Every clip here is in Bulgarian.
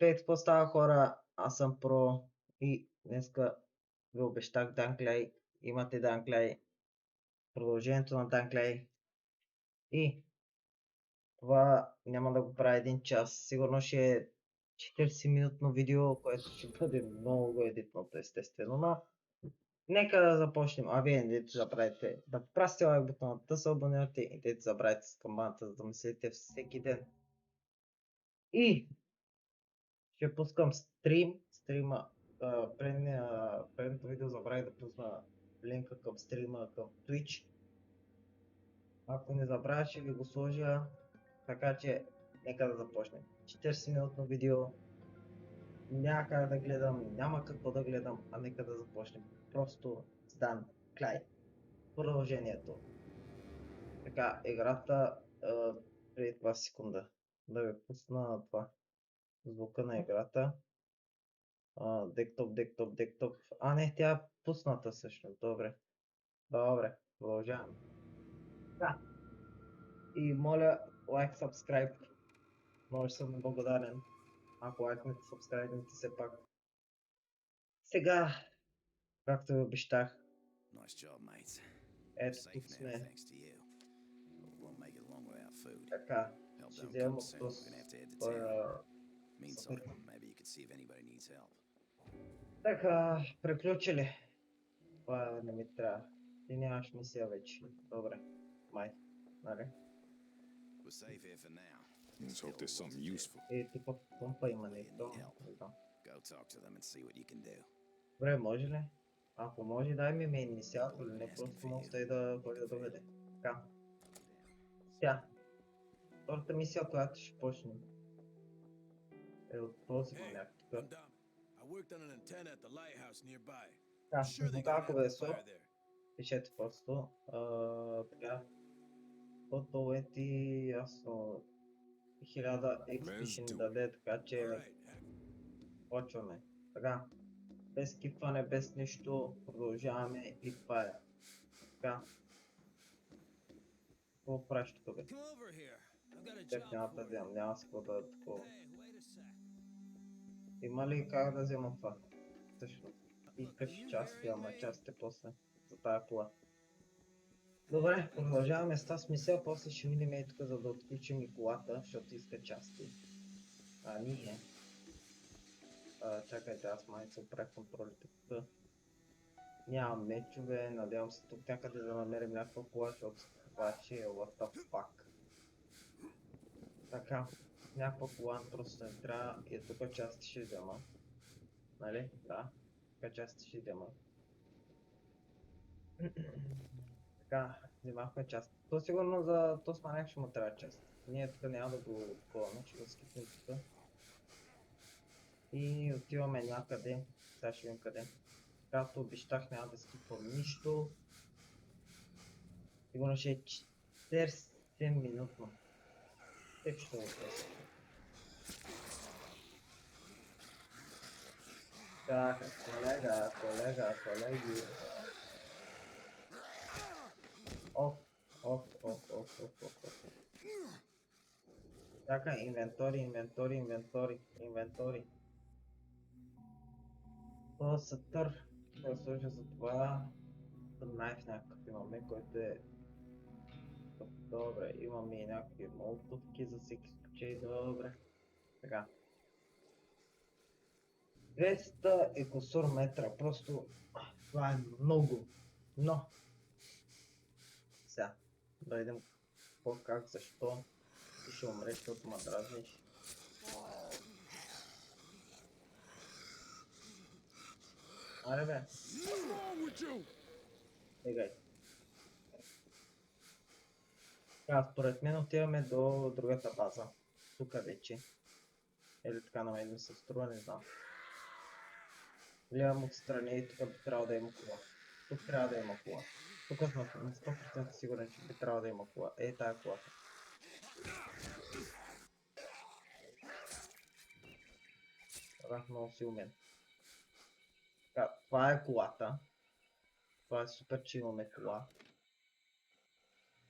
Здравейте, какво става, хора? Аз съм Про и днеска ви обещах Данклей. Имате Данклей, продължението на Данклей. И това няма да го правя един час. Сигурно ще е 40-минутно видео, което ще бъде много едитното, естествено. Но нека да започнем. А вие не забравяйте да прасите лайк бутона, да се абонирате и да забравяйте с камбаната, за да ме следите всеки ден. И ще пускам стрима. Предното видео забравих да пусна линка към стрима към Twitch. Ако не забравя, ще ви го сложа, така че нека да започнем. 40-минутно видео, няма как да гледам, няма какво да гледам, а нека да започнем. Просто Дан Клай. Продължението. Така, играта, преди това секунда, да ви пусна това, звука на играта. Дектоп. А, не, тя е пусната всъщност. Добре. Продължаваме. Да. И моля, лайк, сабскрайб. Може съм благодарен. Ако лайкнете, сабскрайбнете все пак. Сега, както ви обещах, ето тук сме. Така, ще взема Така, приключили. Това не ми трябва. Ти нямаш мисия вече. Добре. Май. Нали? Let's hope there's something useful. Типа помпа има нещо. Добре, може ли? Ако може, дай ми мейн мисия, ако не просто моста и да ходи да доведе. Така. Тя. Втората мисия, която ще почнем, е от този маняк тук. Да, звука ако ви пишете просто. Така. Фото е ти ясно 1000 XP ще ни даде, така че почваме. Така. Без скипване, без нищо, продължаваме и това е. Така. Какво правиш тук, бе? Теб няма да вземам, няма с какво да е такова. Има ли как да взема това? Също. Искаш части, ама частите после за тая кола. Добре, продължаваме с тази мисия, после ще минем и тук, за да отключим и колата, защото иска части. А ние. Чакайте, аз май се оправя контролите тук. Нямам мечове, надявам се тук някъде да намерим някаква кола, защото това ще е what the fuck. Така, някаква кола просто не трябва и тук части ще взема. Нали? Да, тук части ще взема. Така, взимахме част. То сигурно за то сманяк ще му трябва част. Ние тук няма да го отковаме, ще го скипнем тук. И отиваме някъде. Сега ще видим къде. Както обещах, няма да скипвам нищо. Сигурно ще е 40 минутно. Тъй ще го просто. Така, колеги. Оф. Така, инвентори. Това са тър. Да служа за това. Найф някакъв имаме, който е... Добре, имаме и някакви молотовки за всеки случай, добре. Така. 200 и кусор метра, просто това е много, но сега да видим какво, как, защо ти ще умреш, защото ме дразниш. Аре бе! Бегай! Така, според мен отиваме до другата база, тук вече. Или така на мен ми се струва, не знам. Гледам отстрани и тук би трябвало да има кола. Тук трябва да има кола. Тук съм на 100% сигурен, че би трябвало да има кола. Е, тая колата. Бях много си умен. Така, това е колата. Това е супер, че имаме кола.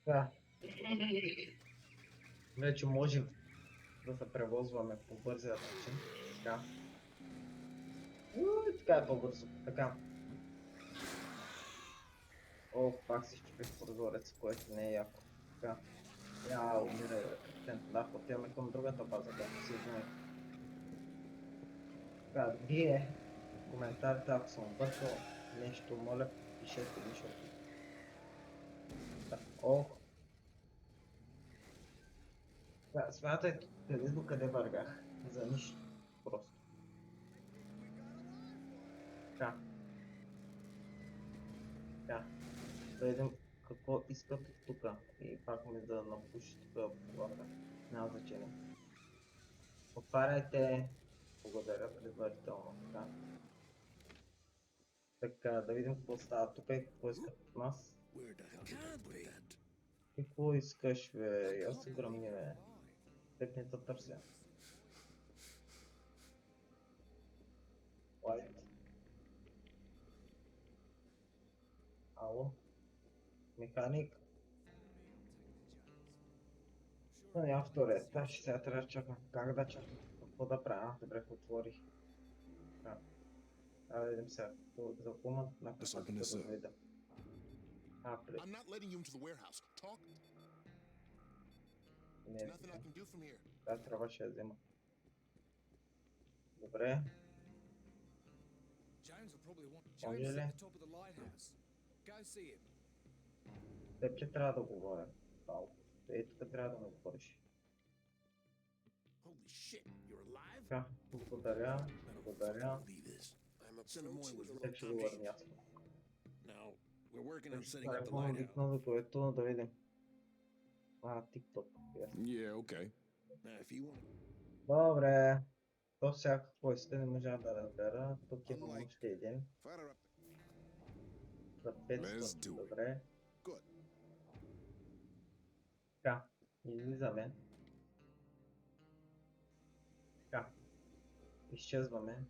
Така. Вече можем да се превозваме по бързия начин. Така. Така е по-бързо. Така. О, пак си щупих прозорец, което не е яко. Така. Умирай, бе, капитан. Да, отиваме към другата база, която си знаем. Така, вие в коментарите, ако съм объркал нещо, моля, пишете ми, защото... Да. Ох, да, смятайте къде до къде въргах. За нищо. Просто. Така, така. Да видим какво искат от тук. И пак ми да напуши тук колата. Няма значение. Отваряйте. Благодаря предварително. Така. Така, да видим какво става тук и какво искат от нас. Where the hell did I put that? Какво искаш, бе? Аз се гръмни, бе. Теб не те търся. Лайт. Ало? Механик? Но няма втория. Значи сега трябва да чакам. Как да чакам? Какво да правя? Добре, отворих. Така. Да видим сега. За кума на Let's какъв open this да up. видя. Плюс. I'm not letting you into the warehouse. Talk? Не, Nothing I can do from here. да, трябваше да взема. Добре. James will probably want. Oh, James is really? at the top of the lighthouse. Go see him. Теб че трябва да говоря. Ау. Ей, тук трябва да ме говориш. Holy shit, you're alive? Така, благодаря. Благодаря. Believe this. I'm approaching the Как ще говорим ясно. Now, we're working on Ще setting up the телефона lighthouse. викна, което да видим. TikTok. Ясно. Yeah, okay. Now, if you want, Добре. То сега какво иска, не можа да разбера. Тук имам Unlike- още един. fire up. За Let's 500. do it. Добре. Good. Така. Излизаме. Така. Изчезваме.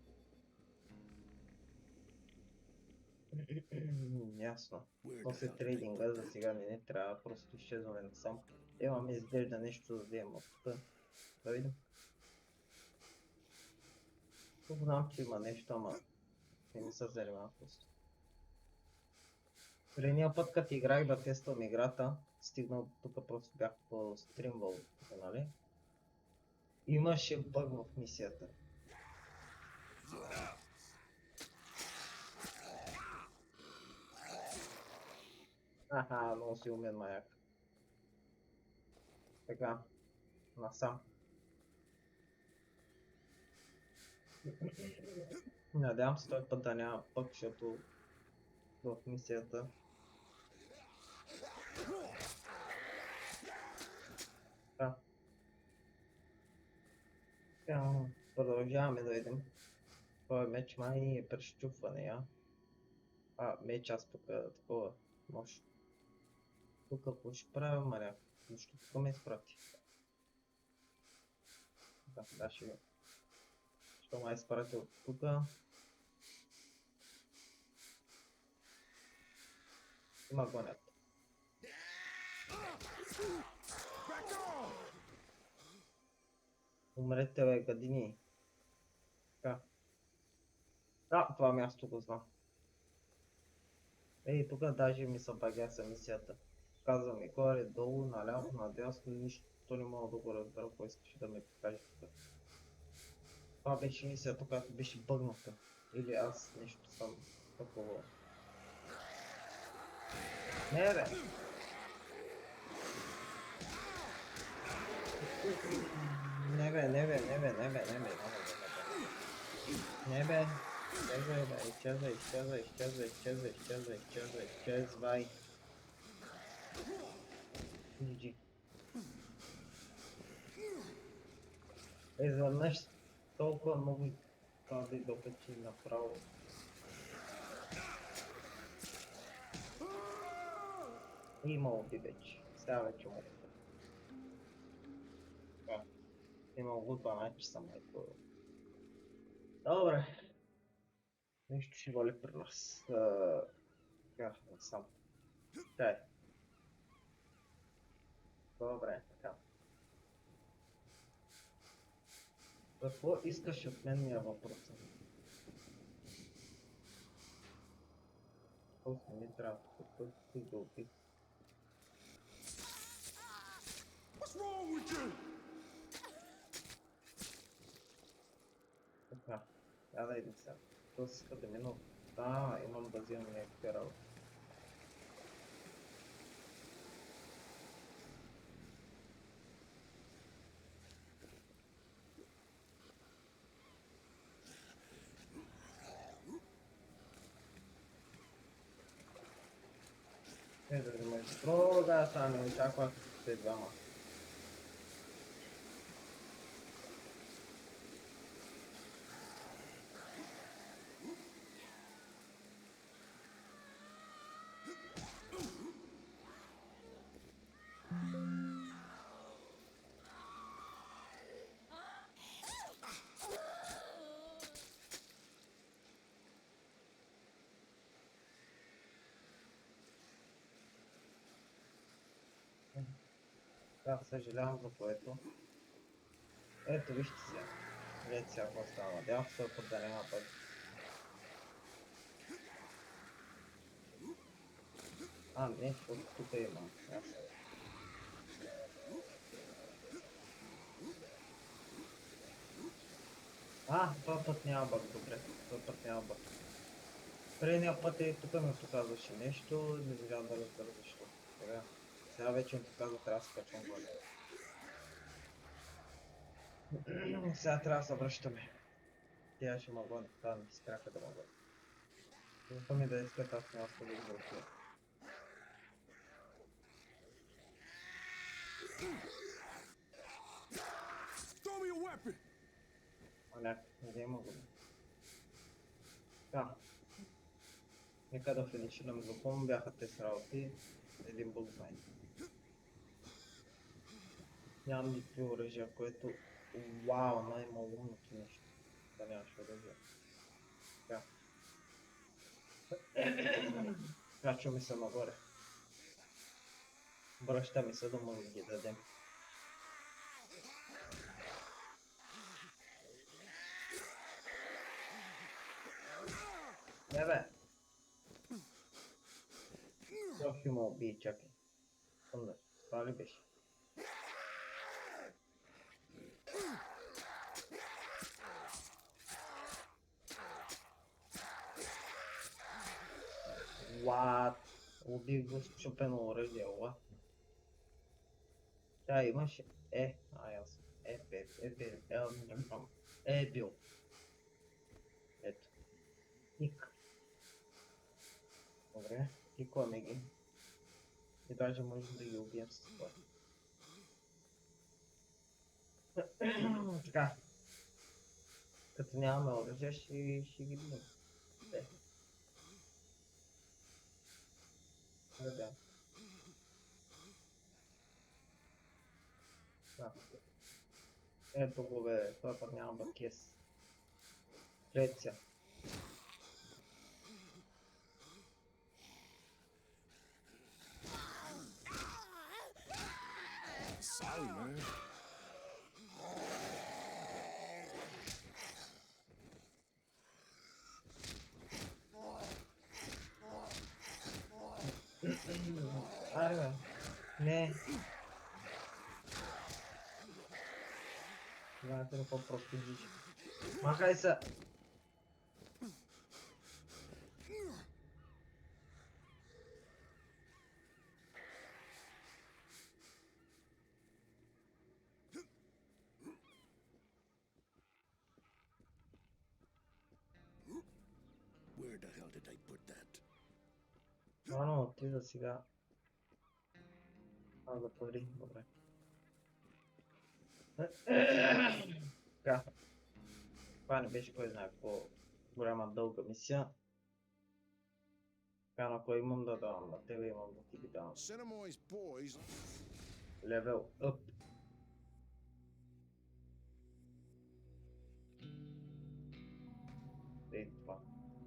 Ясно. Where the После hell did I трейдинга put за that? сега не трябва, просто изчезваме насам. Имаме изглежда нещо да вземем от тук. Да видим. Тук знам, че има нещо, ама не се занимавам просто. Предния път, като играх да тествам играта, стигнал тук, просто бях по стримвал, нали? Имаше бъг в мисията. Аха, много си умен маяк. Така, насам. Надявам се този път да няма пък, защото в мисията. Да. Продължаваме да видим. Този меч май е прещупване, я. Меч аз пък такова. Може. Тук какво ще правя, Мария? Защо тук ме изпрати? Да, ще видим. Що ме изпрати от тук? Има гонят. Умрете, бе, гадини. Така. Да, това място го знам. Ей, тук даже ми се багяса мисията. Казва ми горе, долу, наляво, надясно, нищо не мога да го разбера, кой искаше да ме покаже тук. Това беше мисията, която беше бъгната. Или аз нещо съм такова. Не, бе! Не бе, не бе, не бе, не бе, не бе, не бе. Изчезвай, бе, изчезвай, изчезвай, изчезвай, изчезвай, изчезвай, изчезвай, изчезвай. GG. Изведнъж толкова много тази докачи направо. Има уби вече. Сега вече му. Има лут 12 часа майко. Добре. Нещо ще вали при нас. Така, сам. Чай. Добре, така. Какво искаш от мен ми е въпроса? Какво ми трябва? Какво ти го опит? What's wrong with you? Така, да идем сега. То си като минал. Да, имам да взимам някакви работи. Да взимаш друга, сега не очаквах те двама. Да, съжалявам за което. Ето вижте сега. Гледайте сега какво става. Надявам се този път да няма път. Не, защото тук има. Ясно. Този път няма бък, добре. Този път няма бък. Предния път тук ми показваше нещо, не видях да разбера защо. Сега вече ми показва, трябва да се качвам горе. Сега трябва да се връщаме. Тя ще ме гони, това не спряха да ме гони. Защо ми да искат, аз няма да го блокирам. Throw me a weapon! Не има го. Така. Нека да финишираме закон, бяха те с работи. Един бъл знае. Нямам никакви оръжия, което... Вау, най-малумното нещо. Да нямаш оръжия. Така. Качваме се нагоре. Връщаме се да може да ги дадем. Не бе! Тох ще ме убие, чакай. Това ли беше? What? Убих го с чупено оръжие, what? Да, имаш... ясно. Бил. Ето. Ник. Добре, тикваме ги. И даже можем да ги убием с това. Така. Като нямаме оръжие, ще ги бием. Да. Ето го бе, това път няма бакес. Треция. Sorry, man. Бе. Не. Знаете ли по-просто джичи? Махай се! Where the hell did they put that? Ано, отида сега. Затвори, добре. Така. Това не беше кой знае какво голяма дълга мисия. Така, на кой имам да давам, на тебе имам да ти ги давам. Cinemoy's boys. Левел up. Ей това.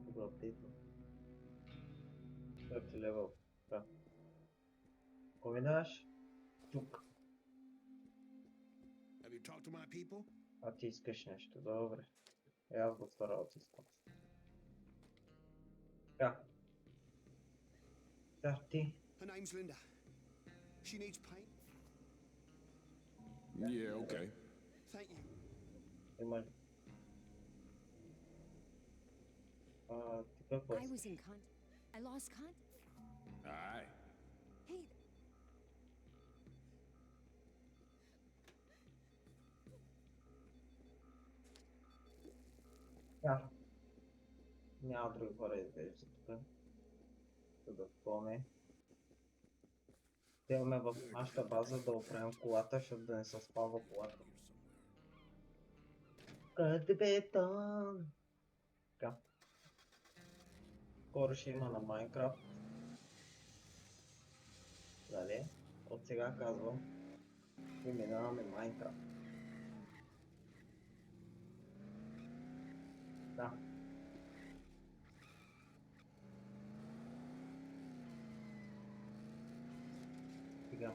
Тук апдейтно. Четвърти левел. Така. Какво ми даваш? Тук. Have you talked to my people? А ти искаш нещо, добре. Аз го това работа искам. Така. Да, ти. Her name's Linda. She needs paint. Yeah, okay. Thank you. Има ли? Ти какво I was искаш? in contact. I lost contact. Aye. Hey, Да. Няма други хора изглежда тук. За да спомня. Отиваме в нашата база да оправим колата, защото да не се спава колата. Къде бетон? Така. Скоро ще има на Майнкрафт. Дали? От сега казвам. И минаваме Майнкрафт. Да. Сега.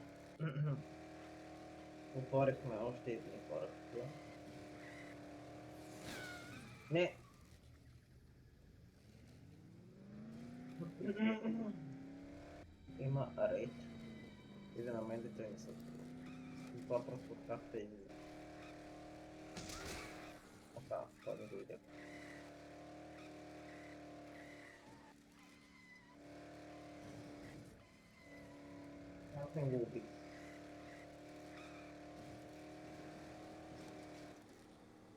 Отворихме още едни хора. Не! Има рейд. И да на мен да те не са. И това просто от карта излиза. Ока, това не дойде. Аз не го убих.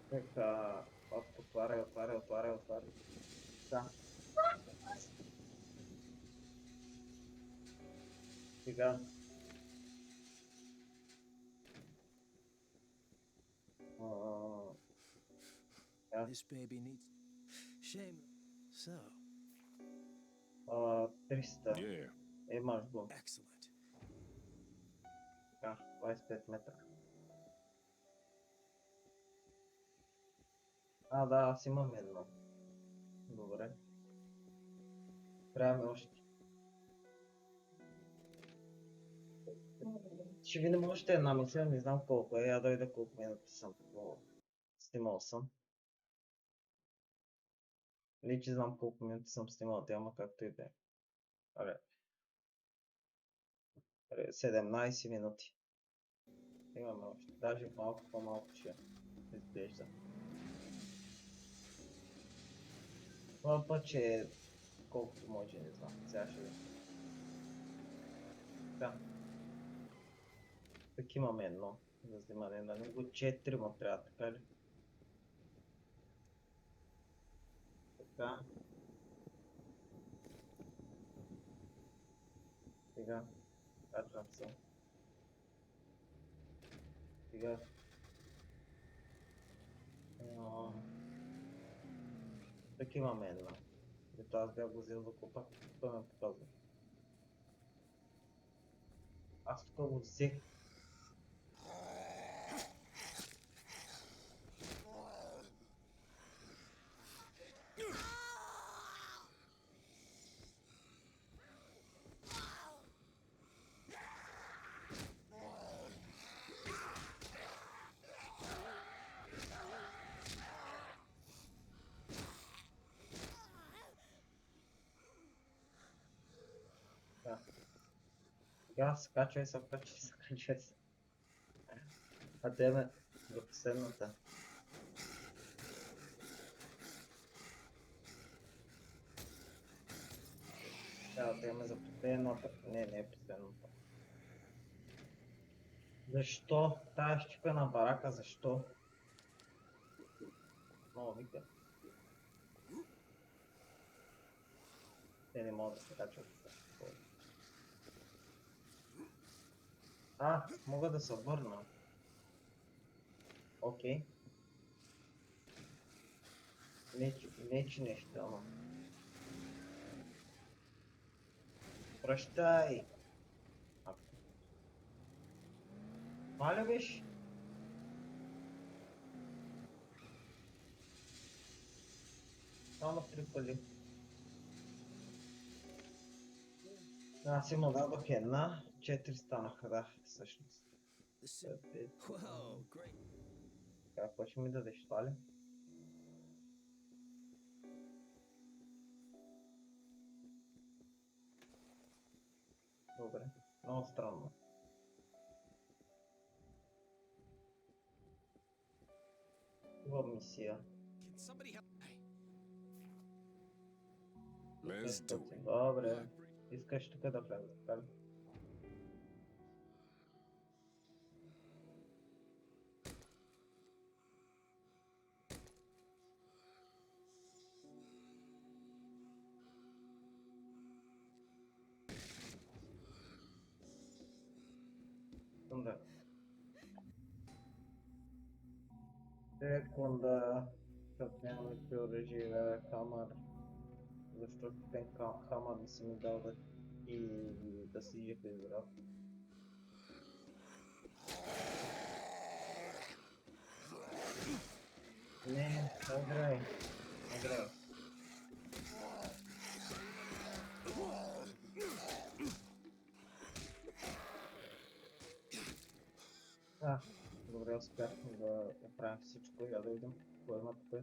Така, отваряй. Да. Сега. This baby needs. Shame. So, 300. Yeah. Имаш го. excellent. Така, 25 метра. Да, аз имам едно. Добре. Трябва ми още. Ще видим още една мисля, не знам колко е. Я дойда колко минути съм. Снимал съм. Личи знам колко минути съм снимал, ама както и да е. Абе. 17 минути. Имаме още. Даже малко по-малко ще изглежда. Това път, че колкото може, не знам. Сега ще видим. Да. Тук имаме едно за взимане на него. 4 му трябва, така ли? Така. Сега. Качвам се. Сега. Тук имаме една. Ето аз бях го взел за купа. Той ме показва. Аз тук го взех. Сега скачвай се. А тебе до последната. Да, отиваме за последната. Не е последната. Защо? Тая щипена барака, защо? Много вика. Те не могат да се качват. Мога да се върна. Окей. Не че нещо, ама. Прощай! Това ли беше? Само 3 пали. Аз им дадох една, 4 станаха, да, всъщност. The sim. Whoa, great. Какво ще ми дадеш, това ли? Добре, много странно. Това мисия. Can somebody help? Hey, Let's do it. Добре, искаш тук да влезеш, така ли? Секунда. Секунда. Защото нямаме какви оръжия, хамър. Защото ten хамър не си ми дал да си жив и здрав. Не играй. Не играй. Добре, успяхме да направим всичко. Я да видим какво има тук.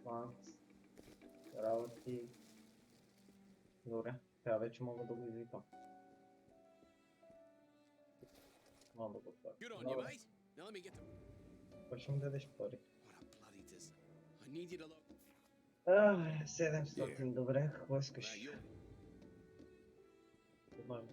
Фланкс. Работи. Добре, сега вече мога да го извикам. Мога да го правя. good on you, Добре, mate. Now let me get the. какво ще ми дадеш пари? What a bloody dis. I need you to look. 700, добре, какво Now искаш? you. Добавим.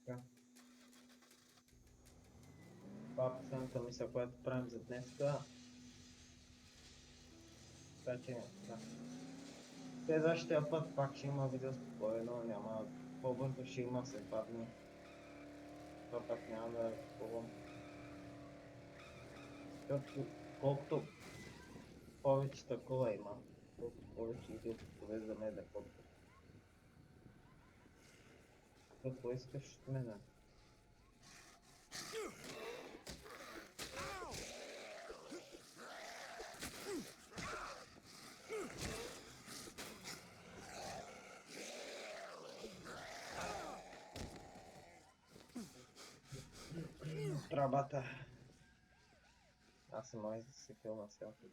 Така. Това е последната мисия, която правим за днеска. Така че, да. Следващия път пак ще има видео спокойно, няма по-бързо ще има след 2 дни. Това пак няма да рискувам. Защото колкото повече такова има, колкото повече видео за мен да по-бързо. Какво искаш от мене? Трабата. Аз съм май да се кил на селфи.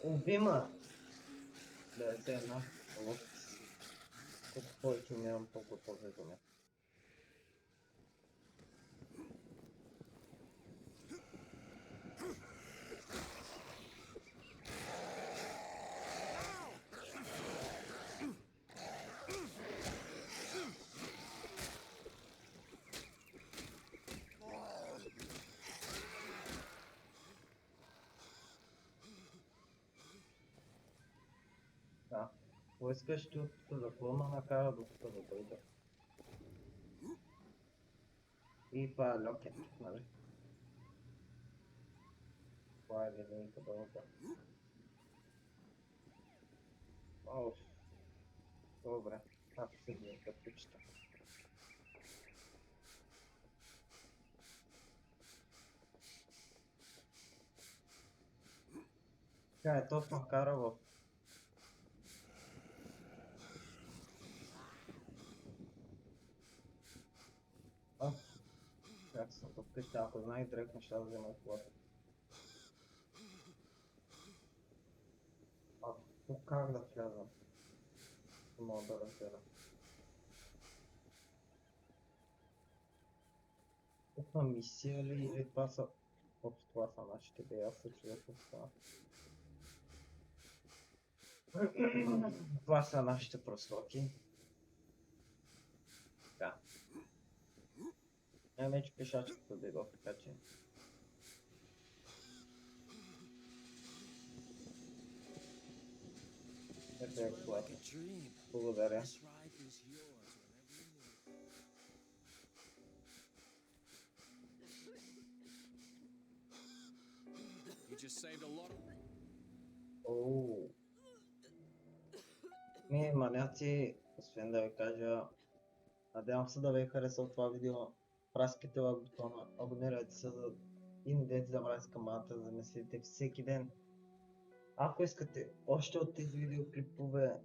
Убима! Да, е една. Колко повече нямам, толкова по-зле. Да. Какво искаш ти от тук да клона накара до тук да дойда? И това е локет, нали? Това е линейка дълга. Оф. Добре. Ако се ги капичта. Така е, то съм кара в... Как съм тук къща, ако знае директно ще да взема колата. Тук как да влязам? Не мога да разбера. Тук на мисия ли или това са... Оп, това са нашите бе, аз се чудя какво става. Това са нашите прослоки. Да. Вече пешачката да идва, така че... Ето е колата. Like a dream. Благодаря. This ride is yours whenever you need it. You just saved a lot of. Оу. Маняци, освен да ви кажа, надявам се да ви е харесало това видео. Праскайте в бутона, абонирайте се и не дайте забравяйте с камбаната да замислите всеки ден. Ако искате още от тези видеоклипове,